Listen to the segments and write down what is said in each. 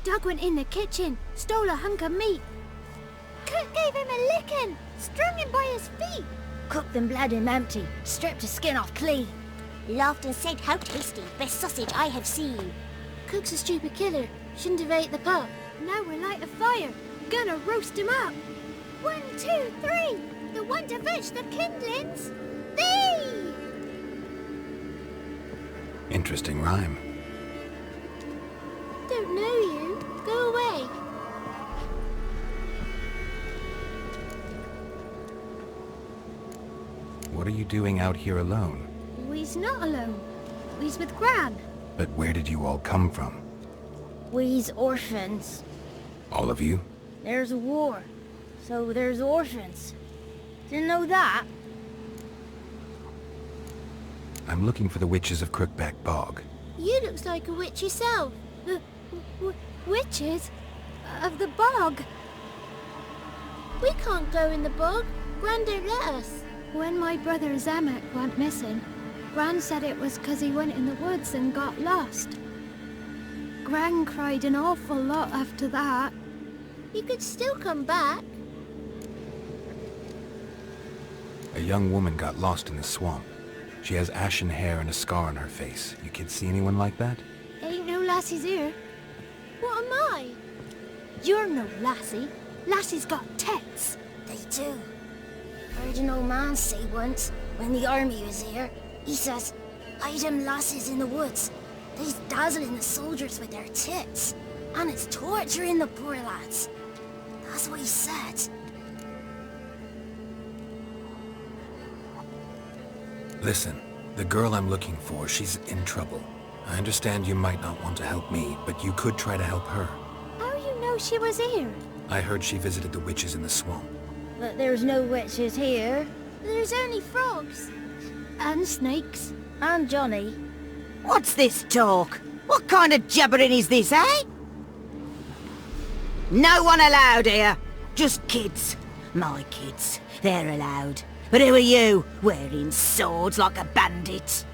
Doug went in the kitchen, stole a hunk of meat. Cook gave him a licking, strung him by his feet. Cooked and bled him empty, stripped his skin off clean. Laughed and said, "How tasty, best sausage I have seen." Cook's a stupid killer, shouldn't have ate the pup. Now we'll light a fire, gonna roast him up. 1, 2, 3, the one to fetch the kindlings. Thee! Interesting rhyme. Don't know you. Go away. What are you doing out here alone? We's not alone. We's with Gran. But where did you all come from? We's orphans. All of you? There's a war, so there's orphans. Didn't know that? I'm looking for the witches of Crookback Bog. You looks like a witch yourself. Witches? Of the bog? We can't go in the bog. Gran don't let us. When my brother Zamek went missing, Gran said it was 'cause he went in the woods and got lost. Gran cried an awful lot after that. He could still come back. A young woman got lost in the swamp. She has ashen hair and a scar on her face. You kids see anyone like that? Ain't no lassies here. What am I? You're no lassie. Lassie's got tits. They do. Heard an old man say once, when the army was here, he says, "Hide them lasses in the woods. They's dazzling the soldiers with their tits, and it's torturing the poor lads." That's what he said. Listen, the girl I'm looking for, she's in trouble. I understand you might not want to help me, but you could try to help her. How you know she was here? I heard she visited the witches in the swamp. But there's no witches here. There's only frogs. And snakes. And Johnny. What's this talk? What kind of jabbering is this, eh? No one allowed here. Just kids. My kids. They're allowed. But who are you, wearing swords like a bandit?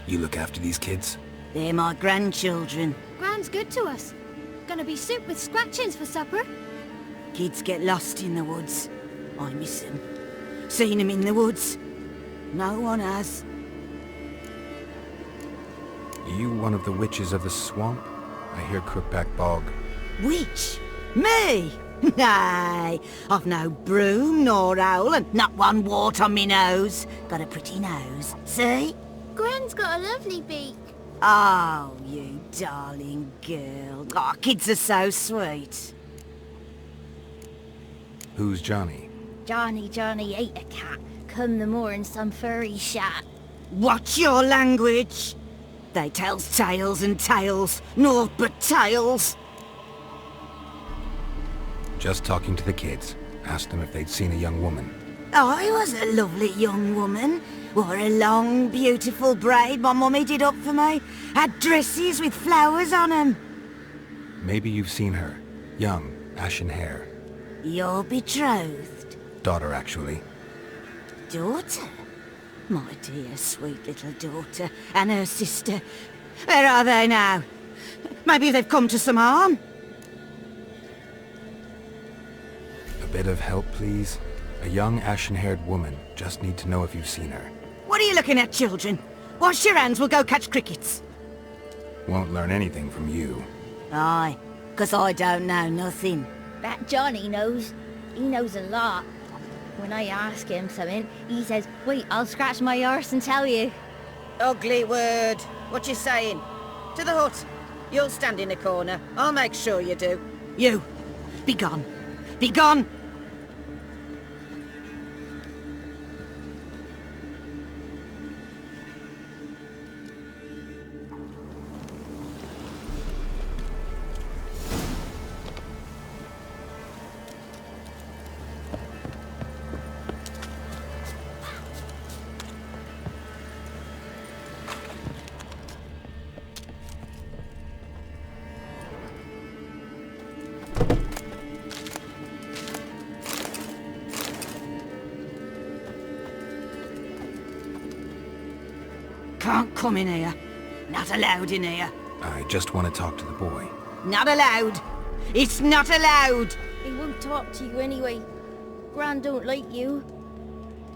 You look after these kids? They're my grandchildren. Gran's good to us. Gonna be soup with scratchings for supper. Kids get lost in the woods. I miss them. Seen them in the woods. No one has. Are you one of the witches of the swamp? I hear Crookback Bog. Witch? Me? Nay, I've no broom nor owl and not one wart on me nose. Got a pretty nose, see? Gran's got a lovely beak. Oh, you darling girl. Oh, kids are so sweet. Who's Johnny? Johnny ate a cat. Come the moor in some furry shat. Watch your language. They tells tales and tales, naught but tales. Just talking to the kids. Asked them if they'd seen a young woman. I was a lovely young woman. Wore a long, beautiful braid my mummy did up for me. Had dresses with flowers on 'em. Maybe you've seen her. Young, ashen hair. You're betrothed. Daughter, actually. Daughter? My dear, sweet little daughter. And her sister. Where are they now? Maybe they've come to some harm? A bit of help, please? A young, ashen-haired woman. Just need to know if you've seen her. What are you looking at, children? Wash your hands, we'll go catch crickets. Won't learn anything from you. Aye, 'cause I don't know nothing. That Johnny knows. He knows a lot. When I ask him something, he says, "Wait, I'll scratch my arse and tell you." Ugly word. What you saying? To the hut. You'll stand in a corner. I'll make sure you do. You, be gone. Be gone! Can't come in here. Not allowed in here. I just want to talk to the boy. Not allowed. It's not allowed. He won't talk to you anyway. Gran don't like you.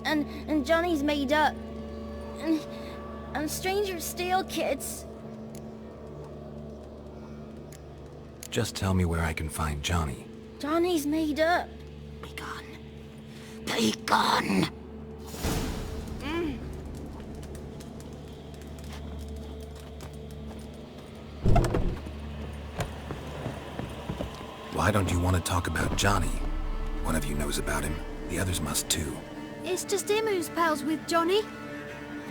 And Johnny's made up. And strangers steal kids. Just tell me where I can find Johnny. Johnny's made up. Be gone. Be gone. Why don't you want to talk about Johnny? One of you knows about him. The others must too. It's just him who's pals with Johnny.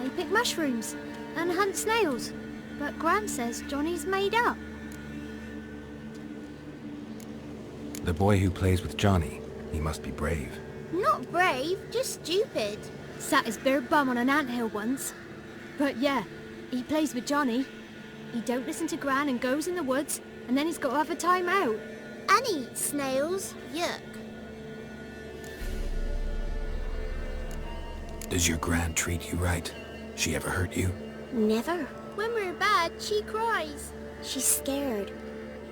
They pick mushrooms and hunt snails. But Gran says Johnny's made up. The boy who plays with Johnny, he must be brave. Not brave, just stupid. Sat his bare bum on an anthill once. But yeah, he plays with Johnny. He don't listen to Gran and goes in the woods, and then he's got to have a time out. And eats snails. Yuck. Does your Gran treat you right? She ever hurt you? Never. When we're bad, she cries. She's scared.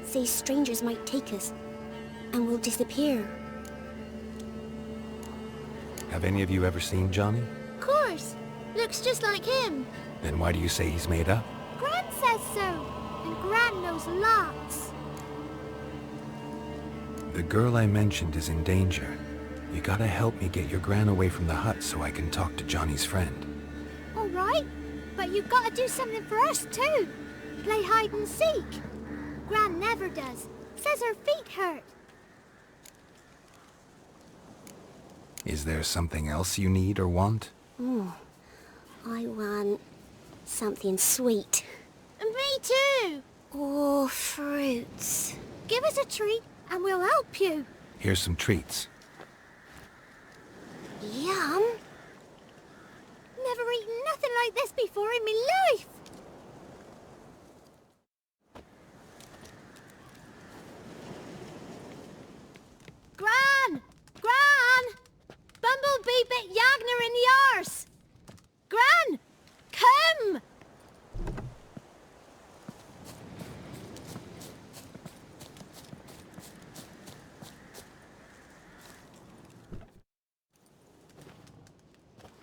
Says strangers might take us. And we'll disappear. Have any of you ever seen Johnny? Of course. Looks just like him. Then why do you say he's made up? Gran says so. And Gran knows lots. The girl I mentioned is in danger. You gotta help me get your Gran away from the hut so I can talk to Johnny's friend. All right. But you've got to do something for us too. Play hide and seek. Gran never does. Says her feet hurt. Is there something else you need or want? I want something sweet. And me too. Oh, fruits. Give us a treat and we'll help you. Here's some treats. Yum. Never eaten nothing like this before in my life. Gran! Gran! Bumblebee bit Yagner in the arse! Gran! Come!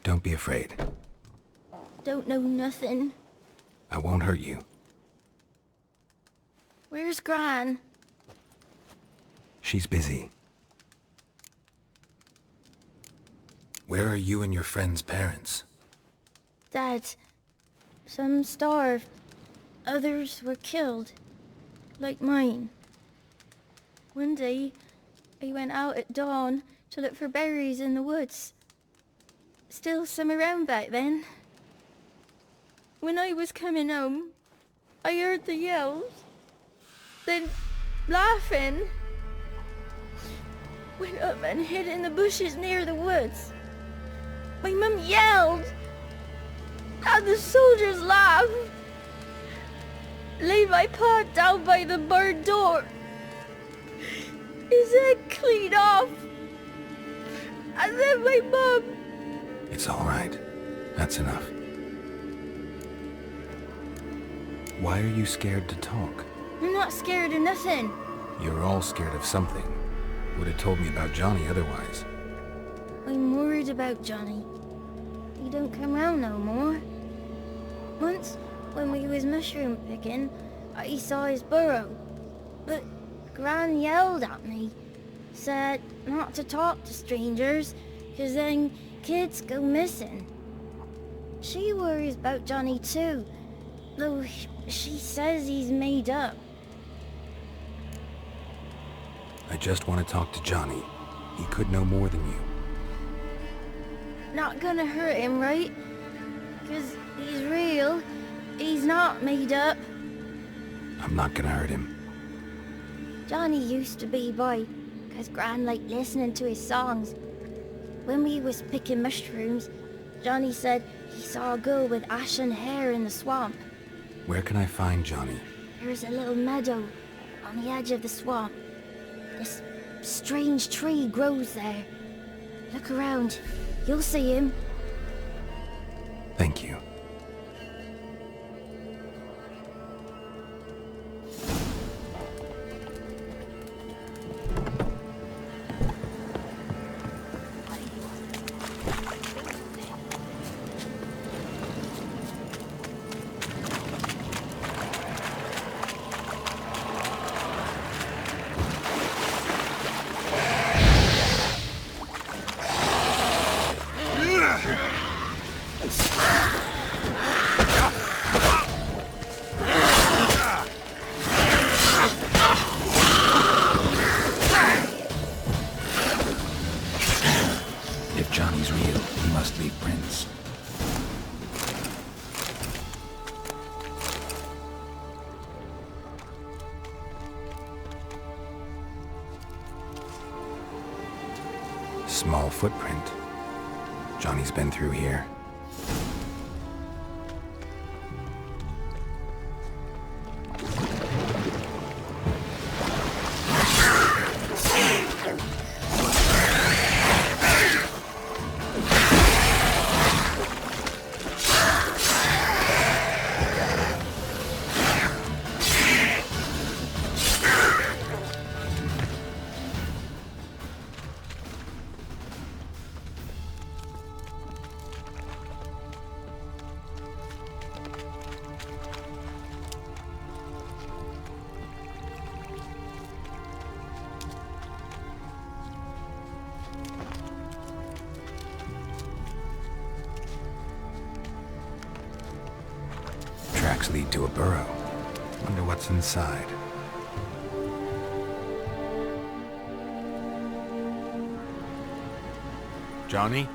Don't be afraid. Don't know nothing. I won't hurt you. Where's Gran? She's busy. Where are you and your friend's parents? Dad. Some starved. Others were killed. Like mine. One day, I went out at dawn to look for berries in the woods. Still some around back then. When I was coming home, I heard the yells. Then, laughing. Went up and hid in the bushes near the woods. My mum yelled. And the soldiers laughed. Laid my pa down by the barn door. His head clean off. And then my mum... It's all right. That's enough. Why are you scared to talk? I'm not scared of nothing. You're all scared of something. Would have told me about Johnny otherwise. I'm worried about Johnny. He don't come round no more. Once, when we was mushroom picking, I saw his burrow. But Gran yelled at me. Said not to talk to strangers, 'cause then kids go missing. She worries about Johnny too, though she says he's made up. I just want to talk to Johnny. He could know more than you. Not gonna hurt him, right? 'Cause he's real. He's not made up. I'm not gonna hurt him. Johnny used to be boy, 'cause Gran liked listening to his songs. When we was picking mushrooms, Johnny said he saw a girl with ashen hair in the swamp. Where can I find Johnny? There's a little meadow on the edge of the swamp. This strange tree grows there. Look around. You'll see him. Thank you. leave prints. Small footprint. Johnny's been through here. Tracks lead to a burrow. Wonder what's inside. Johnny?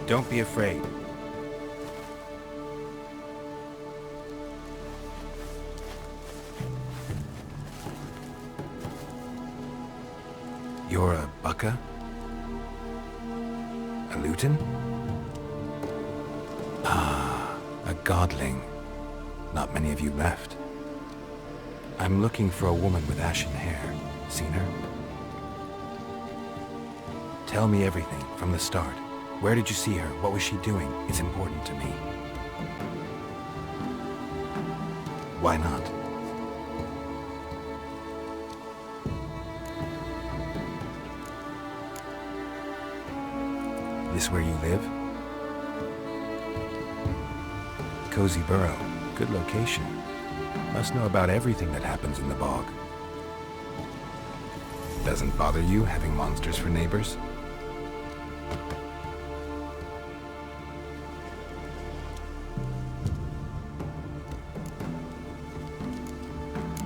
Don't be afraid. You're a Bucka? A Luton? Ah, a godling. Not many of you left. I'm looking for a woman with ashen hair. Seen her? Tell me everything from the start. Where did you see her? What was she doing? It's important to me. Why not? This where you live? Cozy burrow. Good location. Must know about everything that happens in the bog. Doesn't bother you having monsters for neighbors?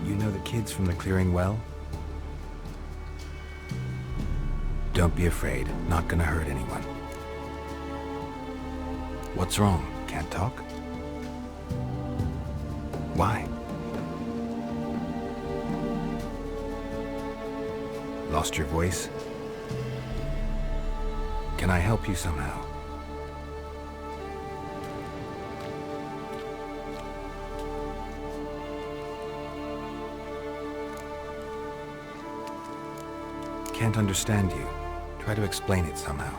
You know the kids from the clearing well? Don't be afraid. Not gonna hurt anyone. What's wrong? Can't talk? Why? Lost your voice? Can I help you somehow? Can't understand you. Try to explain it somehow.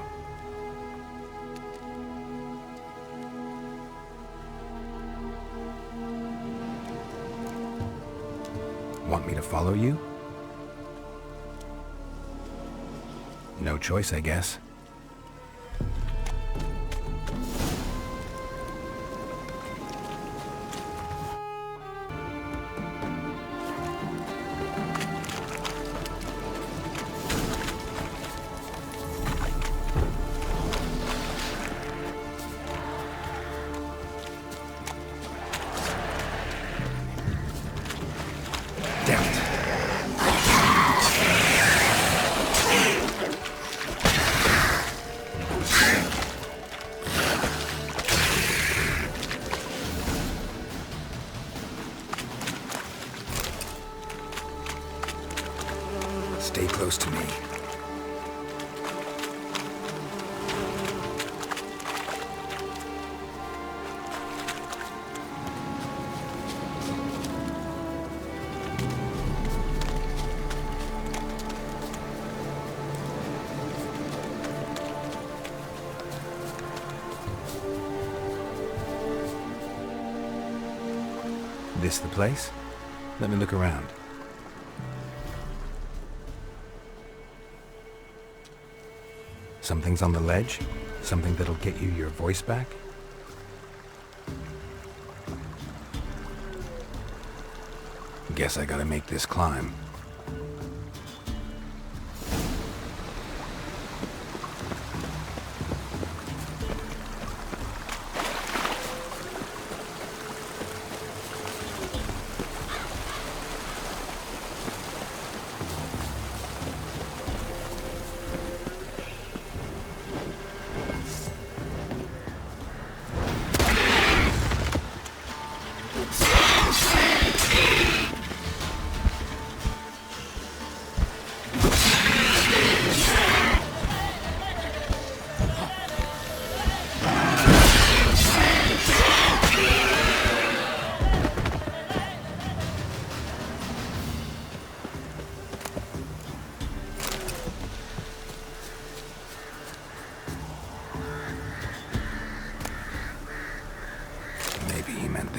Want me to follow you? No choice, I guess. Stay close to me. This the place? Let me look around. Something's on the ledge? Something that'll get you your voice back? Guess I gotta make this climb.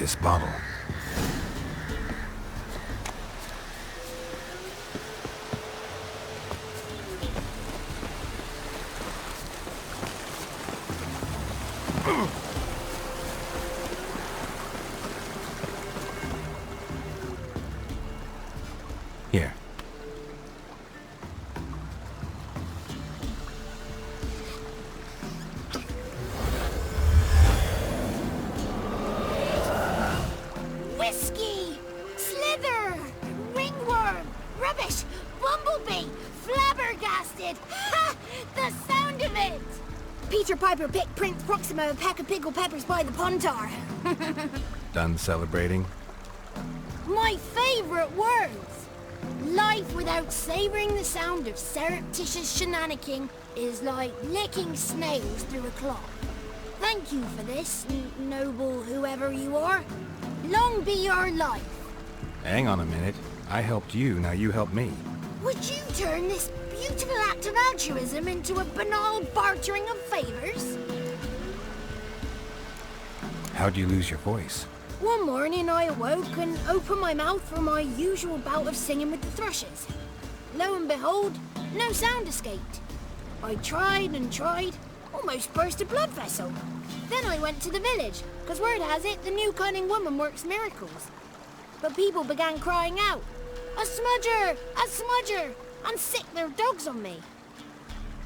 this bottle. Here. Whiskey! Slither! Ringworm! Rubbish! Bumblebee! Flabbergasted! Ha! The sound of it! Peter Piper picked Prince Proximo a pack of pickled peppers by the pontar. Done celebrating? My favorite words! Life without savoring the sound of surreptitious shenanigans is like licking snails through a cloth. Thank you for this, noble whoever you are. Long be your life. Hang on a minute. I helped you, now you help me. Would you turn this beautiful act of altruism into a banal bartering of favors? How'd you lose your voice? One morning I awoke and opened my mouth for my usual bout of singing with the thrushes. Lo and behold, no sound escaped. I tried and tried, almost burst a blood vessel. Then I went to the village, because word has it the new cunning woman works miracles. But people began crying out, "A smudger! A smudger!" and sick their dogs on me.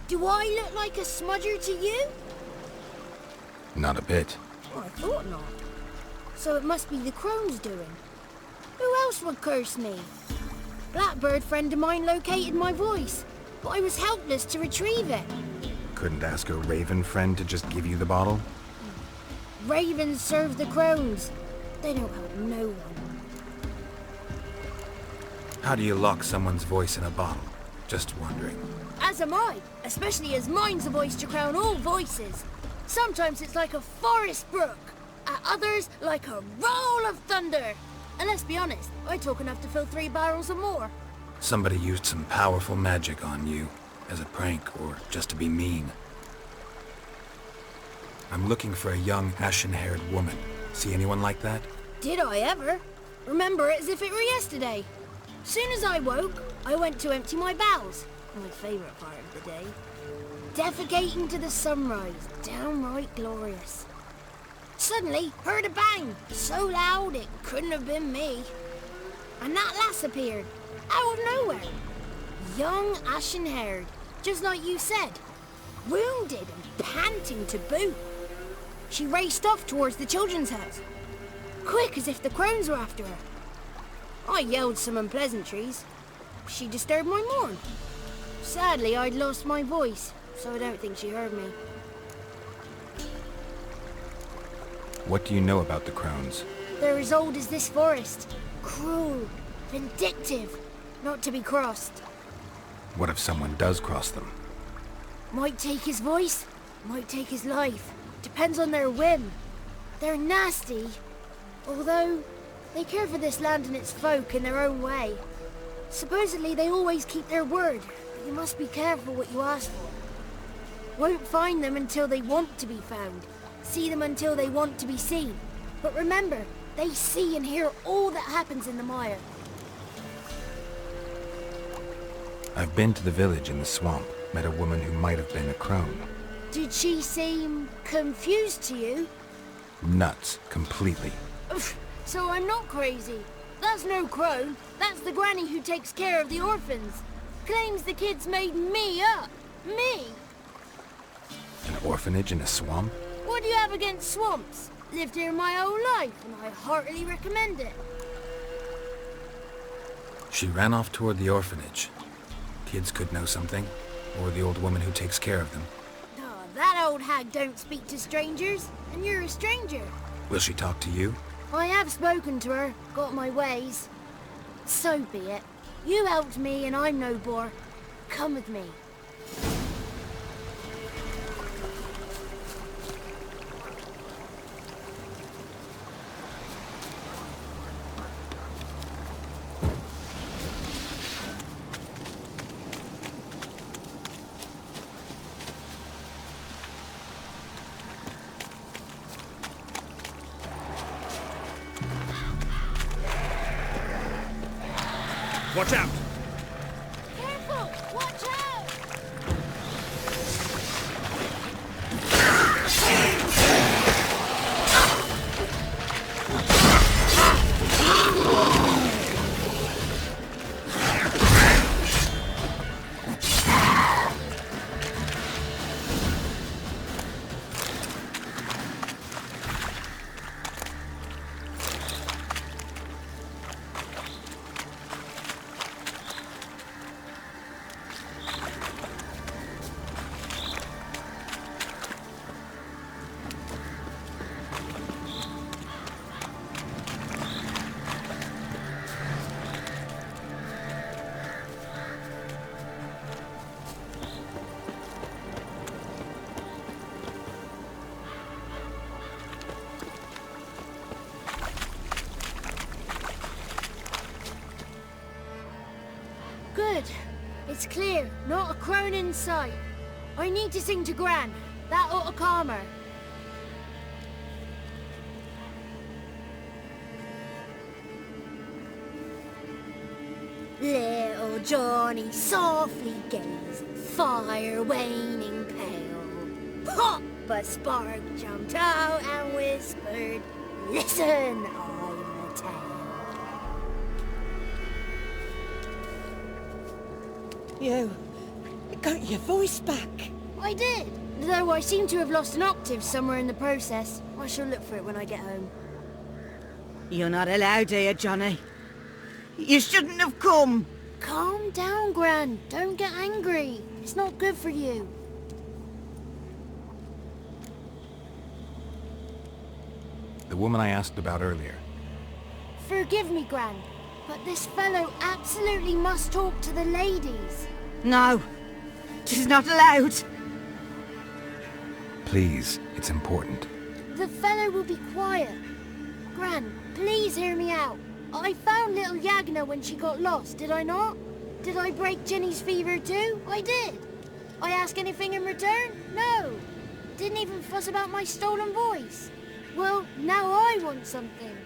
Do I look like a smudger to you? Not a bit. Oh, I thought not. So it must be the crone's doing. Who else would curse me? Blackbird friend of mine located my voice, but I was helpless to retrieve it. Couldn't ask a raven friend to just give you the bottle? Ravens serve the crones. They don't help no one. How do you lock someone's voice in a bottle? Just wondering. As am I, especially as mine's a voice to crown all voices. Sometimes it's like a forest brook, at others like a roll of thunder. And let's be honest, I talk enough to fill 3 barrels or more. Somebody used some powerful magic on you, as a prank or just to be mean. I'm looking for a young, ashen-haired woman. See anyone like that? Did I ever? Remember it as if it were yesterday. Soon as I woke, I went to empty my bowels. My favourite part of the day. Defecating to the sunrise, downright glorious. Suddenly, heard a bang, so loud it couldn't have been me. And that lass appeared, out of nowhere. Young, ashen-haired, just like you said. Wounded and panting to boot. She raced off towards the children's house. Quick as if the crones were after her. I yelled some unpleasantries. She disturbed my morn. Sadly, I'd lost my voice, so I don't think she heard me. What do you know about the crones? They're as old as this forest. Cruel, vindictive, not to be crossed. What if someone does cross them? Might take his voice, might take his life. Depends on their whim. They're nasty, although they care for this land and its folk in their own way. Supposedly they always keep their word, but you must be careful what you ask for. Won't find them until they want to be found. See them until they want to be seen. But remember, they see and hear all that happens in the mire. I've been to the village in the swamp, met a woman who might have been a crone. Did she seem confused to you? Nuts, completely. So I'm not crazy. That's no crone. That's the granny who takes care of the orphans. Claims the kids made me up. Me! An orphanage in a swamp? What do you have against swamps? Lived here my whole life, and I heartily recommend it. She ran off toward the orphanage. Kids could know something, or the old woman who takes care of them. Oh, that old hag don't speak to strangers, and you're a stranger. Will she talk to you? I have spoken to her, got my ways. So be it. You helped me, and I'm no bore. Come with me. Watch out! Careful! Watch out! Good. It's clear. Not a crone in sight. I need to sing to Gran. That ought to calm her. Little Johnny softly gazed, fire waning pale. Pop! A spark jumped out and whispered, "Listen, I'm a tale." You got your voice back. I did, though I seem to have lost an octave somewhere in the process. I shall look for it when I get home. You're not allowed here, Johnny. You shouldn't have come. Calm down, Gran. Don't get angry. It's not good for you. The woman I asked about earlier. Forgive me, Gran, but this fellow absolutely must talk to the ladies. No, she's not allowed. Please, it's important. The fellow will be quiet. Gran, please hear me out. I found little Yagna when she got lost, did I not? Did I break Ginny's fever too? I did. I ask anything in return? No. Didn't even fuss about my stolen voice. Well, now I want something.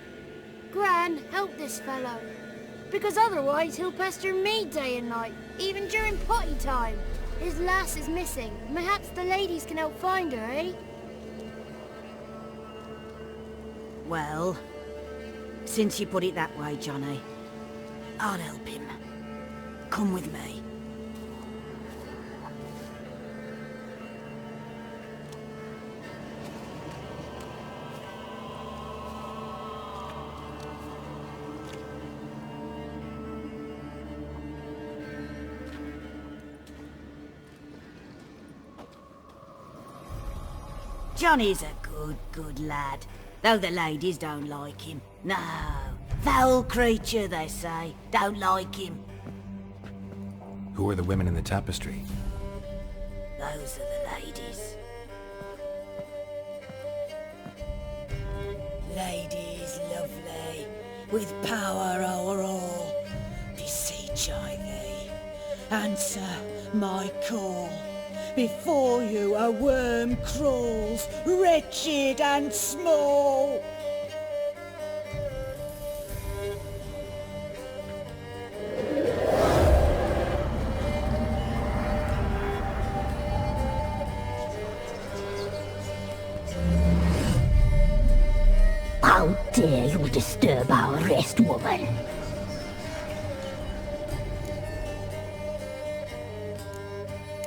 Gran, help this fellow. Because otherwise he'll pester me day and night, even during potty time. His lass is missing. Perhaps the ladies can help find her, eh? Well, since you put it that way, Johnny, I'll help him. Come with me. Johnny's a good lad, though the ladies don't like him. No, foul creature, they say. Don't like him. Who are the women in the tapestry? Those are the ladies. Ladies lovely, with power o'er all, beseech I thee, answer my call. Before you a worm crawls, wretched and small. How dare you disturb our rest, woman?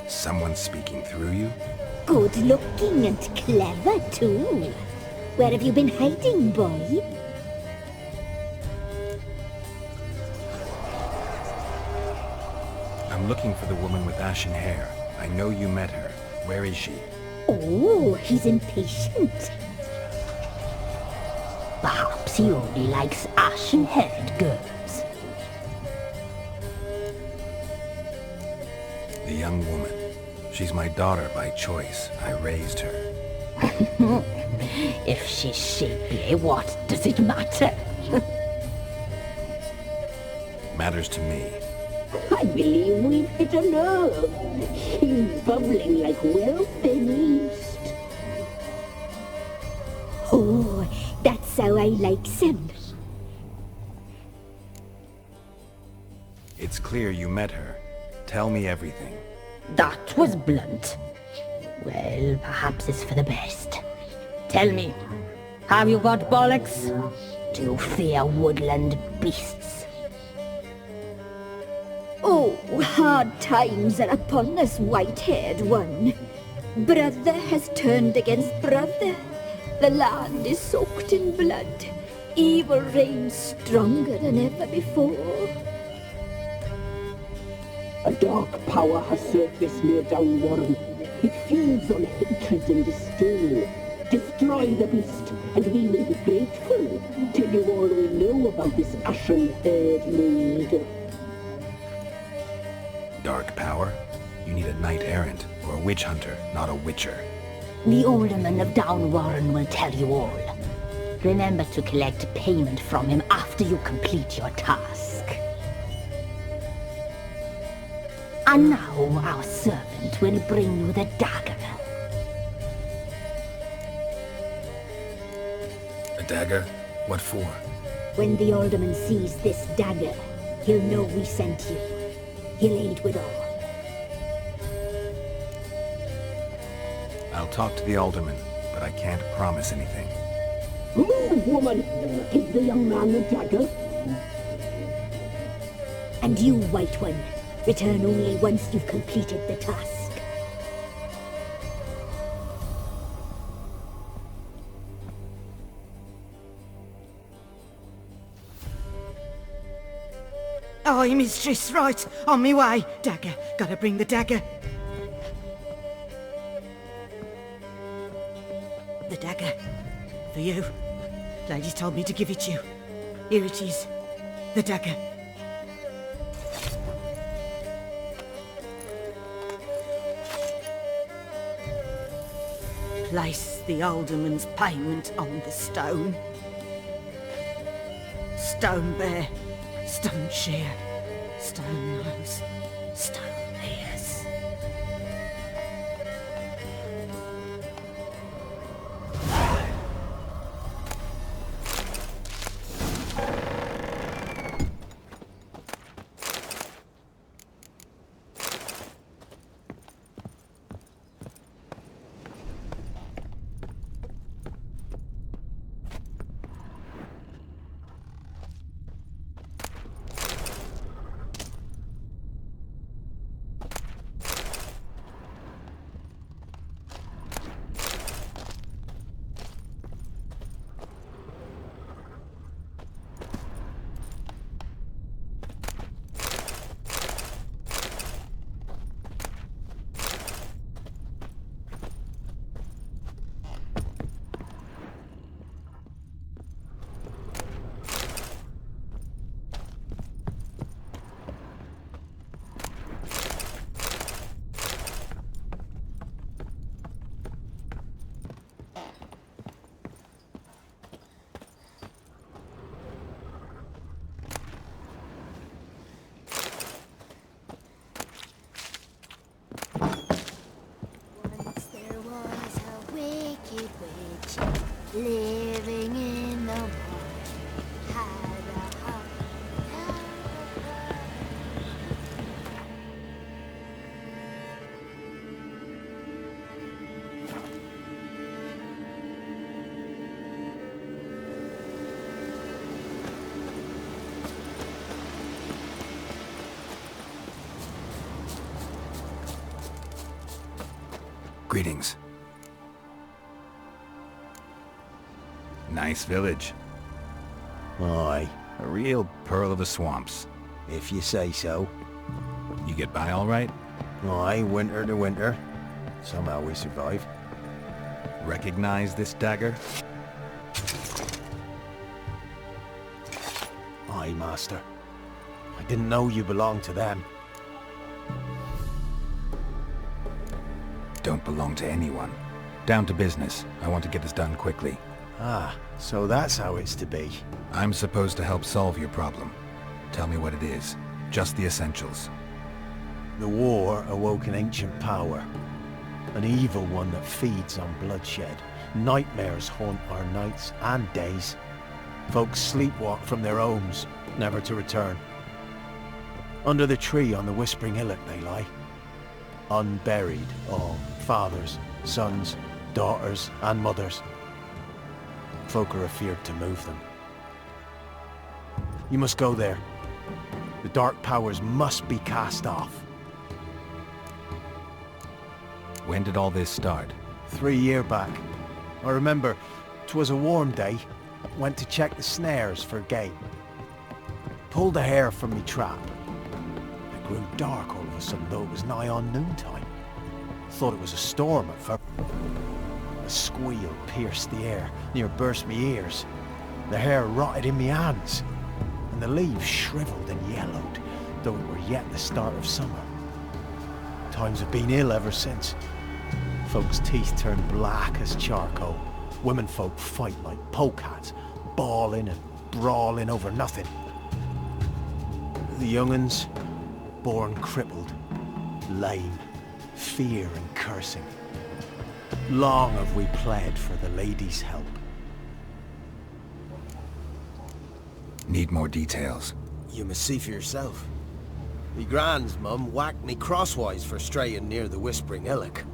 Someone speaking through you? Good looking and clever, too. Where have you been hiding, boy? I'm looking for the woman with ashen hair. I know you met her. Where is she? Oh, he's impatient. Perhaps he only likes ashen-haired girls. The young woman. She's my daughter by choice. I raised her. If she's shapely, what does it matter? Matters to me. I believe we've hit a nerve. He's bubbling like well-finished. Oh, that's how I like him. It's clear you met her. Tell me everything. That was blunt. Well, perhaps it's for the best. Tell me, have you got bollocks? Do you fear woodland beasts? Oh, hard times are upon this white-haired one. Brother has turned against brother. The land is soaked in blood. Evil reigns stronger than ever before. A dark power has surfaced near Downwarren. It feeds on hatred and disdain. Destroy the beast, and we will be grateful. Tell you all we know about this ashen-haired maid. Dark power? You need a knight-errant or a witch-hunter, not a witcher. The alderman of Downwarren will tell you all. Remember to collect payment from him after you complete your task. And now our servant will bring you the dagger. A dagger? What for? When the alderman sees this dagger, he'll know we sent you. He'll aid with all. I'll talk to the alderman, but I can't promise anything. Move, woman! Give the young man the dagger. And you, White One, return only once you've completed the task. Aye, mistress, right. On me way. Dagger. Gotta bring the dagger. The dagger. For you. Lady told me to give it you. Here it is. The dagger. Place the alderman's payment on the stone. Stone bear. Stone shear, stone nose, stone ears. Once there was a wicked witch living in the wood. Had a heart. Greetings. Nice village. Aye, A real pearl of the swamps. if you say so. You get by all right? Aye, winter to winter. Somehow we survive. Recognize this dagger? Aye, master. I didn't know you belonged to them. Don't belong to anyone. Down to business. I want to get this done quickly. Ah, so that's how it's to be. I'm supposed to help solve your problem. Tell me what it is. Just the essentials. The war awoke an ancient power. An evil one that feeds on bloodshed. Nightmares haunt our nights and days. Folks sleepwalk from their homes, never to return. Under the tree on the Whispering Hillock they lie. Unburied, all. Fathers, sons, daughters, and mothers. Folk are afeard to move them. You must go there. The dark powers must be cast off. When did all this start? 3 years back. I remember 'twas a warm day. Went to check the snares for game. Pulled a hare from me trap. It grew dark all of a sudden, though it was nigh on noontime. Thought it was a storm at first. A squeal pierced the air, near burst me ears. The hare rotted in me hands, and the leaves shriveled and yellowed, though it were yet the start of summer. Times have been ill ever since. Folks' teeth turned black as charcoal. Women folk fight like polecats, bawling and brawling over nothing. The young'uns, born crippled, lame, fear and cursing. Long have we pled for the lady's help. Need more details. You must see for yourself. Me grand's mum whacked me crosswise for straying near the Whispering Hillock.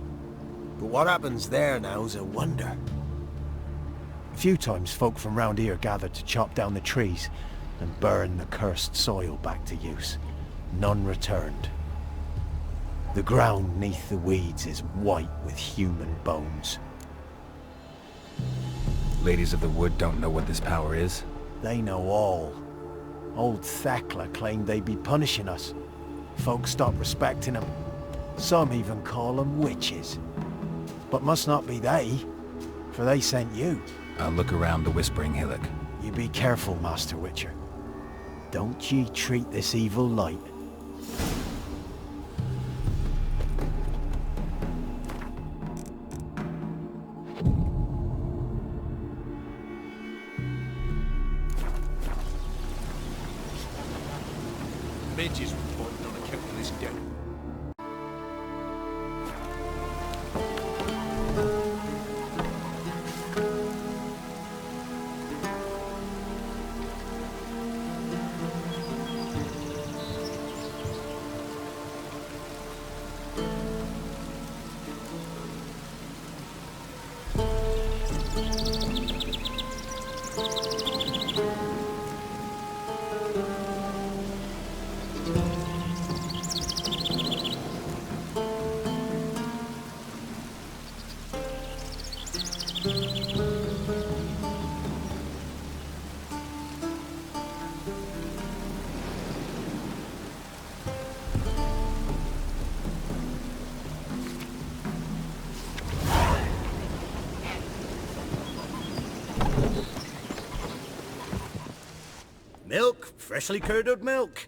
But what happens there now's a wonder. A few times folk from round here gathered to chop down the trees and burn the cursed soil back to use. None returned. The ground neath the weeds is white with human bones. Ladies of the Wood don't know what this power is? They know all. Old Thekla claimed they'd be punishing us. Folk stopped respecting them. Some even call them witches. But must not be they, for they sent you. I'll look around the Whispering Hillock. You be careful, Master Witcher. Don't ye treat this evil light. Midges reporting on account of this death. Milk, freshly curdled milk.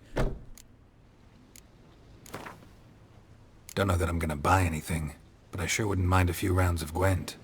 Don't know that I'm gonna buy anything, but I sure wouldn't mind a few rounds of Gwent.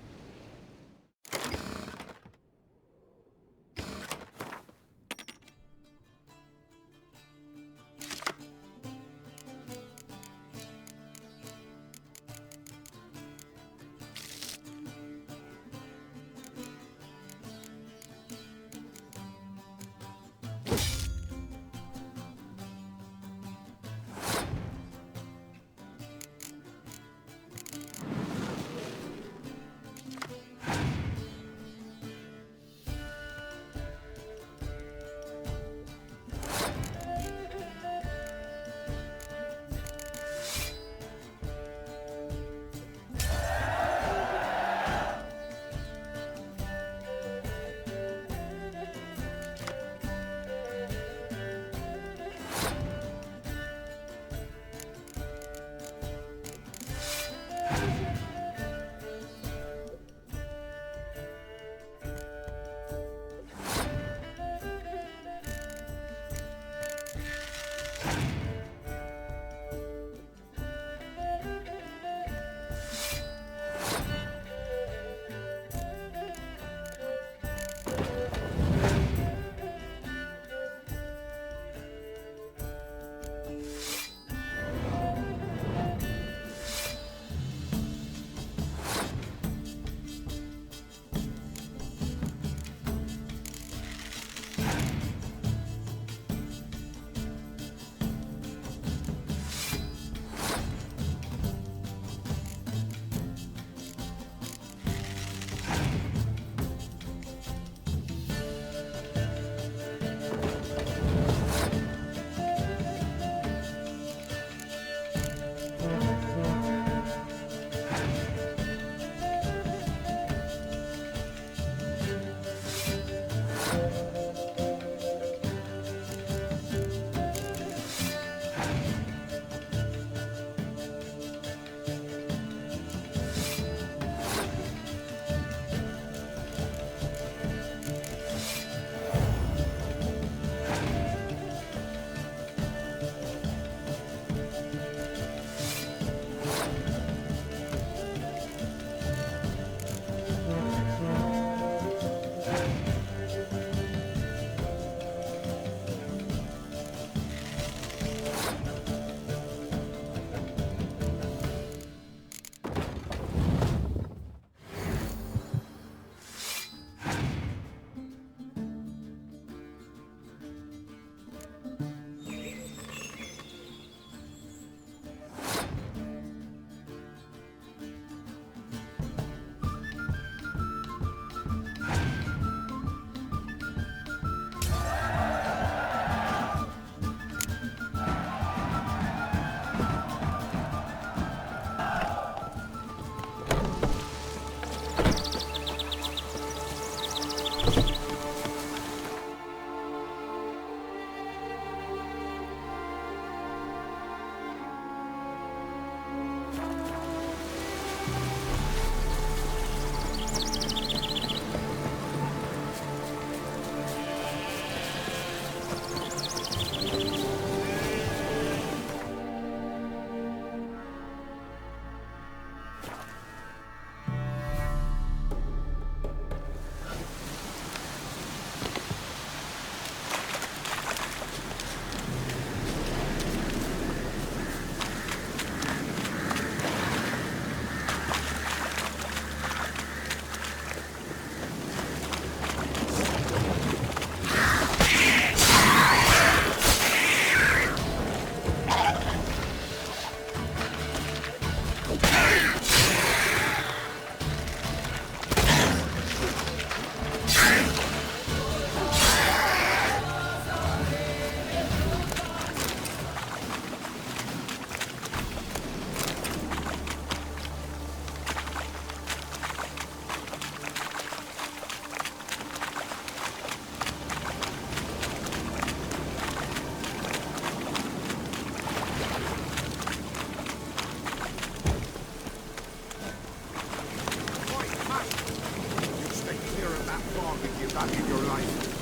that fog if you value your life.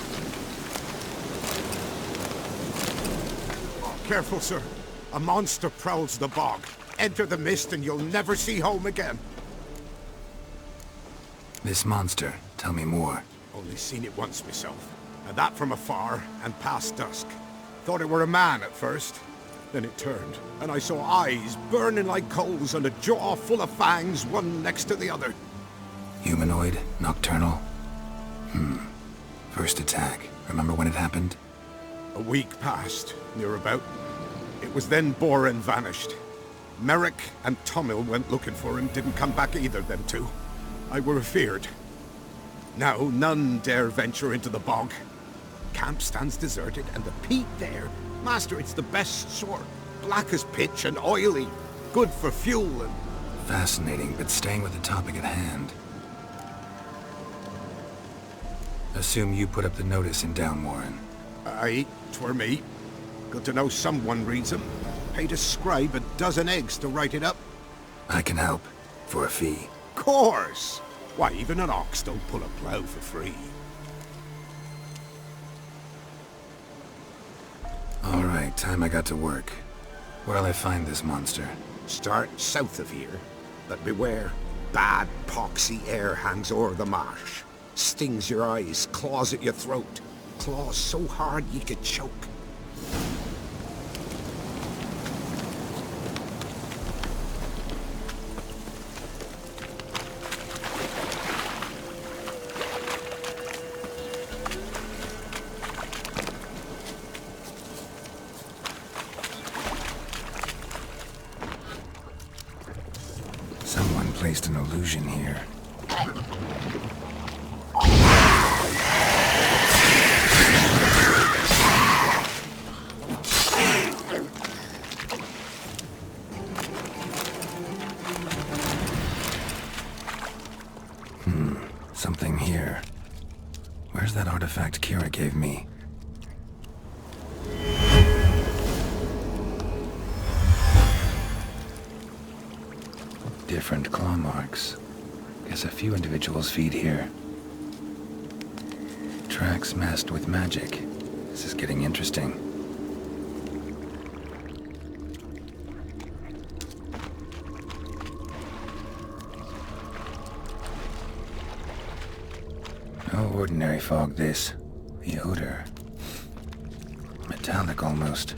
Oh, careful, sir. A monster prowls the bog. Enter the mist and you'll never see home again. This monster, tell me more. Only seen it once myself. And that from afar and past dusk. Thought it were a man at first. Then it turned, and I saw eyes burning like coals and a jaw full of fangs, one next to the other. Humanoid? Nocturnal? First attack. Remember when it happened? A week passed, near about. It was then Boren vanished. Merrick and Tomil went looking for him, didn't come back either, them two. I were afeard. Now none dare venture into the bog. Camp stands deserted, and the peat there, master, it's the best sort. Black as pitch and oily. Good for fuel and... Fascinating, but staying with the topic at hand. Assume you put up the notice in Down Warren. Aye, 'twere me. Good to know someone reads 'em. Paid a scribe a dozen eggs to write it up. I can help. For a fee. Course! Why, even an ox don't pull a plough for free. Alright, time I got to work. Where'll I find this monster? Start south of here. But beware, bad poxy air hangs o'er the marsh. Stings your eyes, claws at your throat. Claws so hard ye could choke. Someone placed an illusion here. Something here. Where's that artifact Kira gave me? Different claw marks. Guess a few individuals feed here. Tracks masked with magic. This is getting interesting. No ordinary fog, this. The odor. Metallic almost.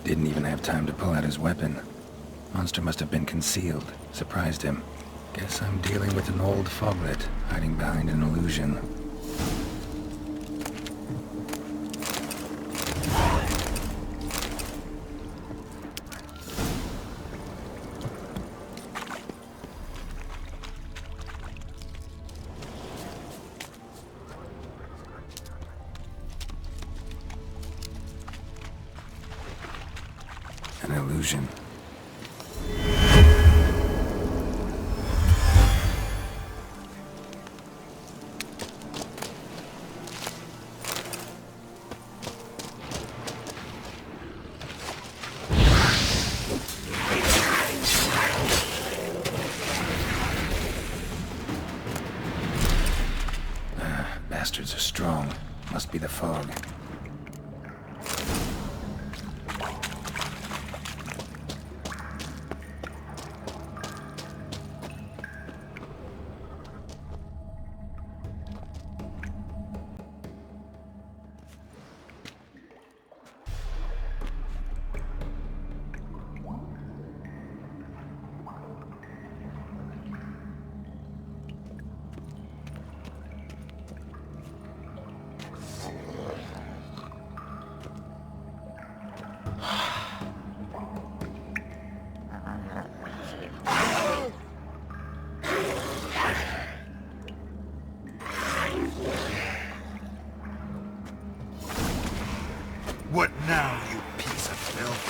Didn't even have time to pull out his weapon. Monster must have been concealed. Surprised him. Guess I'm dealing with an old foglet, hiding behind an illusion. An illusion. Bastards are strong. Must be the fog. What now, you piece of filth?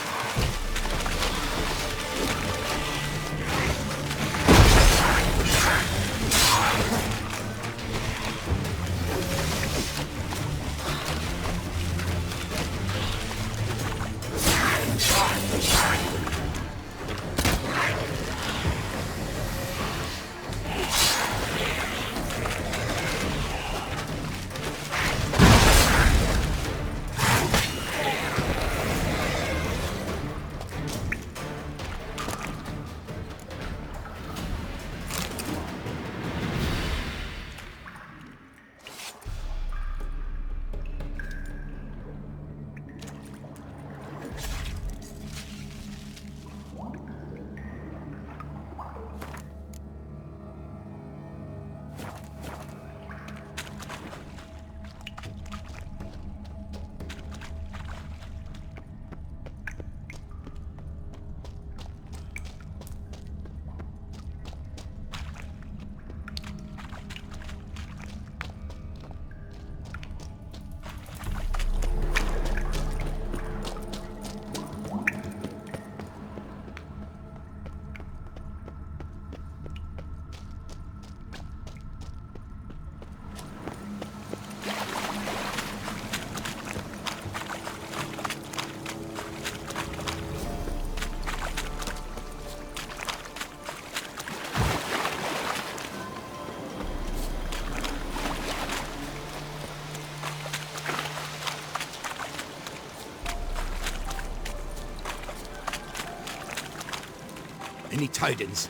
any tidings?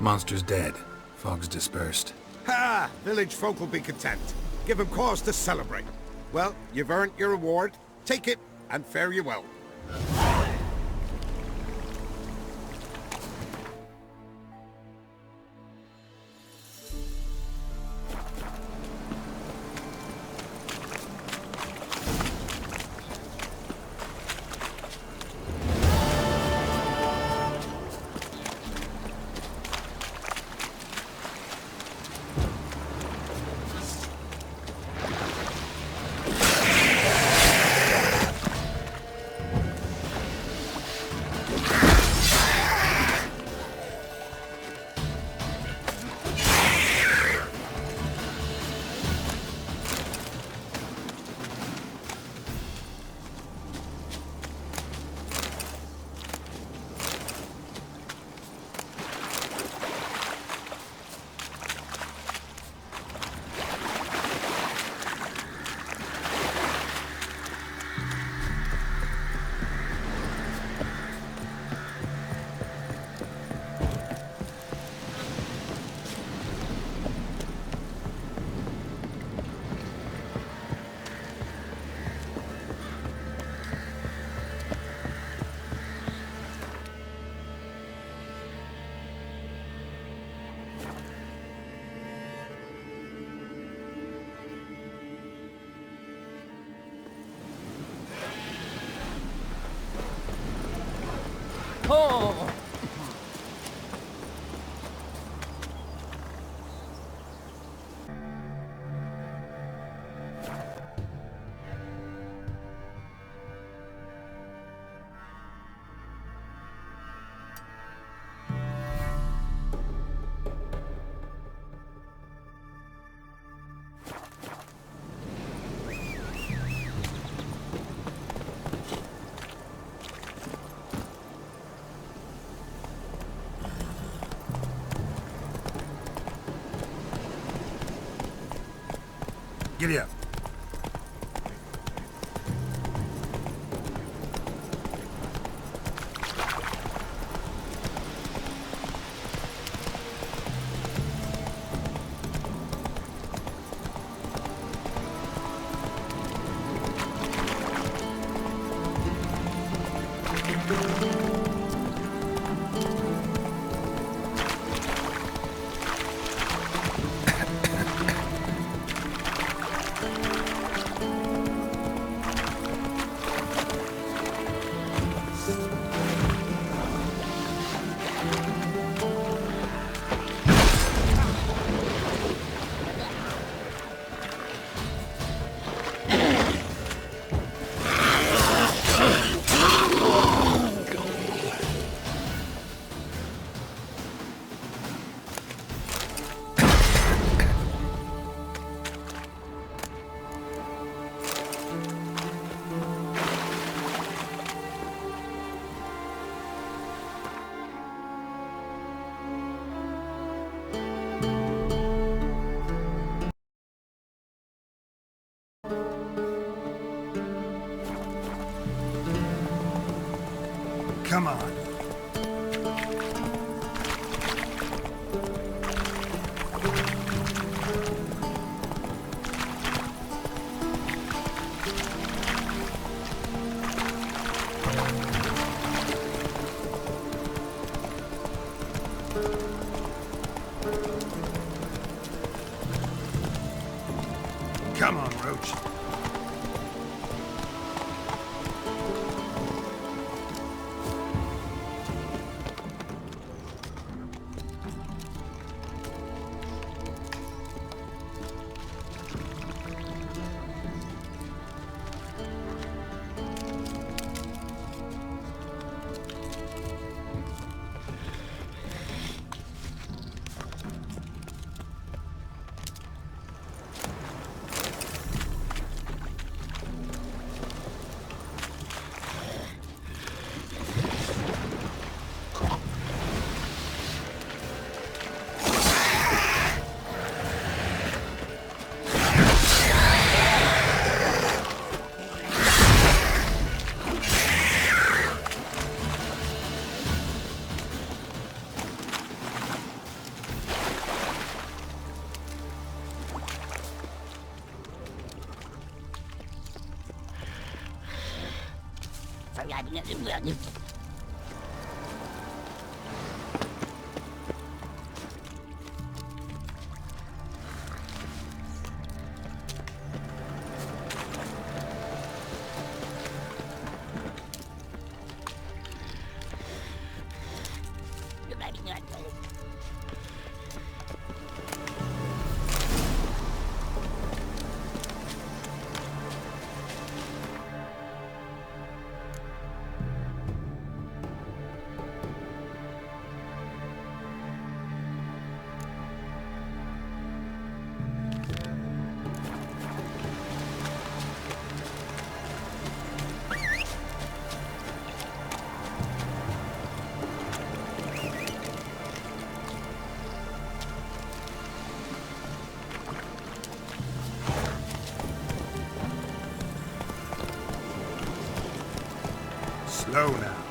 Monster's dead. Fog's dispersed. Ha! Village folk will be content. Give them cause to celebrate. Well, you've earned your reward. Take it, and fare you well. Giddy up. Come on. Come on, Roach. Slow now.